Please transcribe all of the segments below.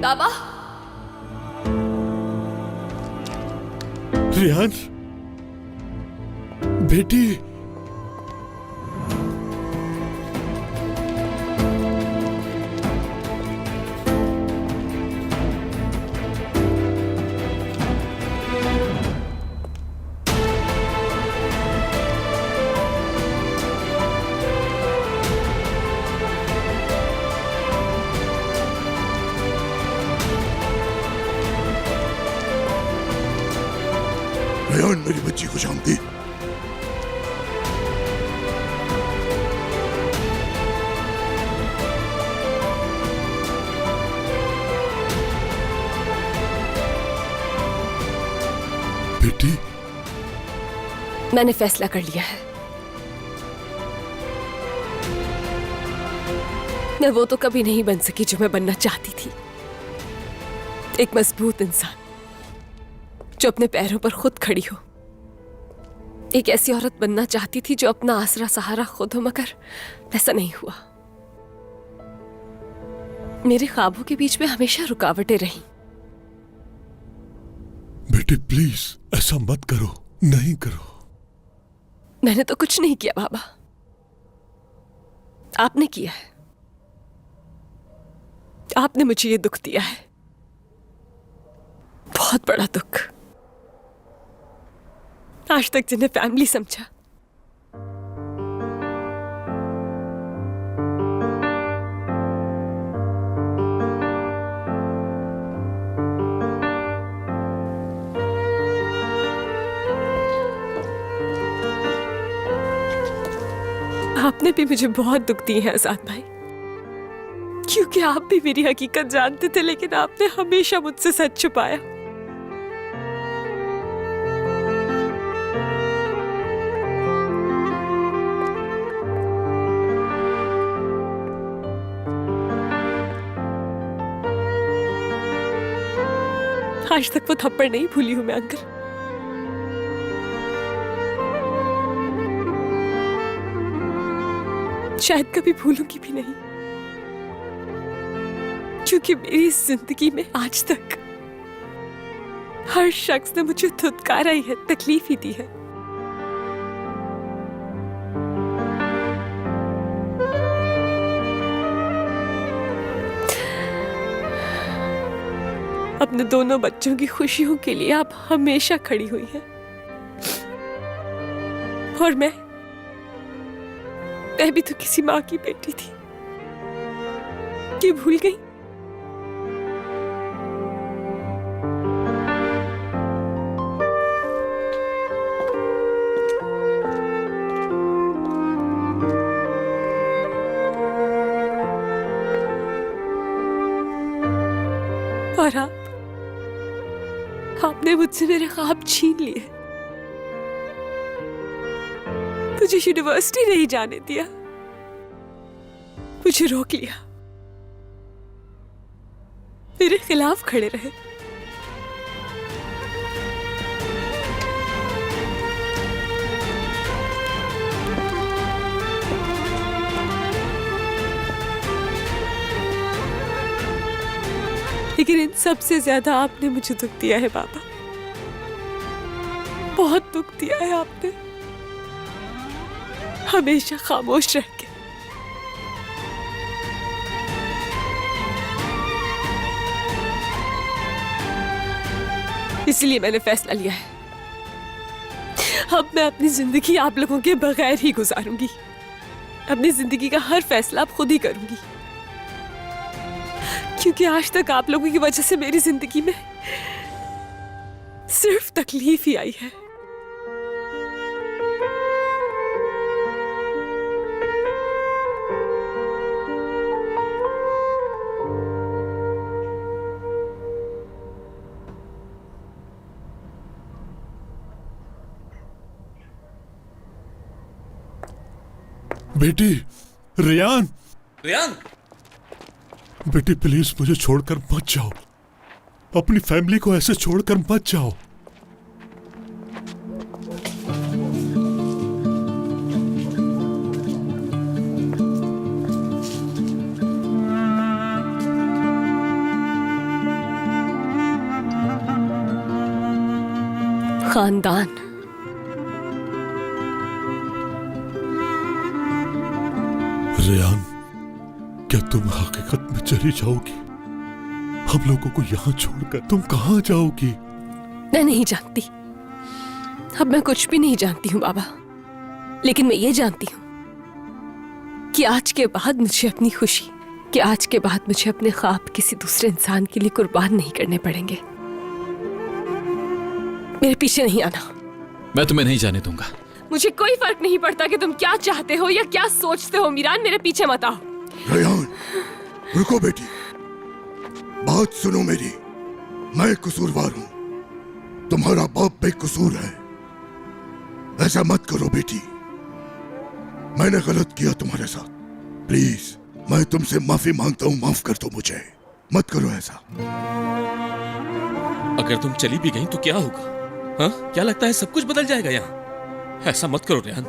बाबा। रेहान, बेटी। रेहान, मेरी बच्ची को शांति। बेटी, मैंने फैसला कर लिया है। मैं वो तो कभी नहीं बन सकी जो मैं बनना चाहती थी। एक मजबूत इंसान जो अपने पैरों पर खुद खड़ी हो। एक ऐसी औरत बनना चाहती थी जो अपना आसरा सहारा खुद हो, मगर ऐसा नहीं हुआ। मेरे ख्वाबों के बीच में हमेशा रुकावटें रहीं। बेटी प्लीज ऐसा मत करो, नहीं करो। मैंने तो कुछ नहीं किया बाबा, आपने किया है। आपने मुझे ये दुख दिया है, बहुत बड़ा दुख। आज तक जिन्हें फैमिली समझा, आपने भी मुझे बहुत दुख दिए हैं आजाद भाई। क्योंकि आप भी मेरी हकीकत जानते थे, लेकिन आपने हमेशा मुझसे सच छुपाया। आज तक वो थप्पड़ नहीं भूली हूं मैं अंकल। शायद कभी भूलूंगी भी नहीं, क्योंकि मेरी जिंदगी में आज तक हर शख्स ने मुझे धुतकारा ही है, तकलीफ ही दी है। अपने दोनों बच्चों की खुशियों के लिए आप हमेशा खड़ी हुई हैं, और मैं भी तो किसी माँ की बेटी थी। ये भूल गई? और आपने मुझसे मेरे ख्वाब छीन लिए। मुझे यूनिवर्सिटी नहीं जाने दिया, मुझे रोक लिया, मेरे खिलाफ खड़े रहे। लेकिन इन सबसे ज्यादा आपने मुझे दुख दिया है बाबा, बहुत दुख दिया है आपने, हमेशा खामोश रह के। इसलिए मैंने फैसला लिया है, अब मैं अपनी जिंदगी आप लोगों के बगैर ही गुजारूंगी। अपनी जिंदगी का हर फैसला अब खुद ही करूंगी, क्योंकि आज तक आप लोगों की वजह से मेरी जिंदगी में सिर्फ तकलीफ ही आई है। बेटी, रेहान। रेहान, बेटी प्लीज मुझे छोड़कर मत जाओ, अपनी फैमिली को ऐसे छोड़कर मत जाओ। खानदान। रेयान, क्या तुम हकीकत में चली जाओगी? हम लोगों को यहाँ छोड़कर तुम कहाँ जाओगी? मैं नहीं जानती, अब मैं कुछ भी नहीं जानती हूँ बाबा, लेकिन मैं ये जानती हूँ कि आज के बाद मुझे अपनी खुशी, कि आज के बाद मुझे अपने ख्वाब किसी दूसरे इंसान के लिए कुर्बान नहीं करने पड़ेंगे। मेरे पीछे नहीं आना। मैं तुम्हें नहीं जाने दूंगा। मुझे कोई फर्क नहीं पड़ता कि तुम क्या चाहते हो या क्या सोचते हो मीरान, मेरे पीछे मत आओ। रेयान, रुको बेटी, बात सुनो मेरी। मैं कसूरवार हूं, तुम्हारा बाप बेकसूर है। ऐसा मत करो बेटी, मैंने गलत किया तुम्हारे साथ। प्लीज, मैं तुमसे माफी मांगता हूं, माफ कर दो मुझे। मत करो ऐसा। अगर तुम चली भी गई तो क्या होगा? हाँ, क्या लगता है सब कुछ बदल जाएगा यहाँ? ऐसा मत करो रेहान।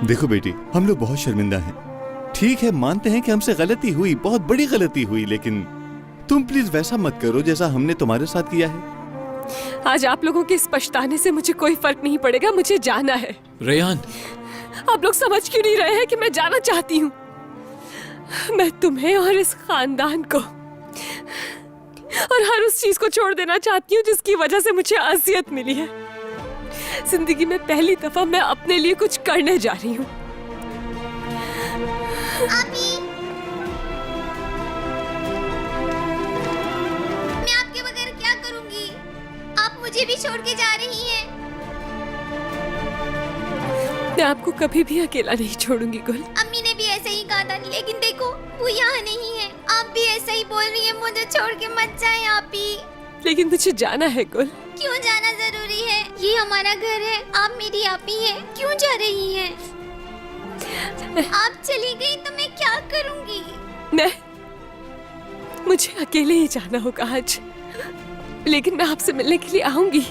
देखो बेटी, हम लोग बहुत शर्मिंदा हैं। ठीक है, मानते हैं कि हमसे गलती हुई, बहुत बड़ी गलती हुई, लेकिन तुम प्लीज वैसा मत करो जैसा हमने तुम्हारे साथ किया है। आज आप लोगों के इस पछताने से मुझे कोई फर्क नहीं पड़ेगा, मुझे जाना है। रेहान, आप लोग समझ क्यों नहीं रहे हैं कि मैं जाना चाहती हूँ? मैं तुम्हें और इस खानदान को और हर उस चीज को छोड़ देना चाहती हूँ जिसकी वजह से मुझे अज़ियत मिली है। जिंदगी में पहली दफा मैं अपने लिए कुछ करने जा रही हूँ। मैं आपके बगैर क्या करूंगी? आप मुझे भी छोड़ के जा रही हैं। मैं आपको कभी भी अकेला नहीं छोड़ूंगी गुल। अम्मी ने भी ऐसे ही कहा था, लेकिन देखो वो यहाँ नहीं है। आप भी ऐसा ही बोल रही हैं, मुझे छोड़ के मत जाएं आप ही। लेकिन मुझे जाना है गुल। क्यों जाना जरूरी है? ये हमारा घर है, आप मेरी आप ही हैं। क्यों जा रही हैं? आप चली गई तो मैं क्या करूंगी? मुझे अकेले ही जाना होगा आज, लेकिन मैं आपसे मिलने के लिए आऊंगी।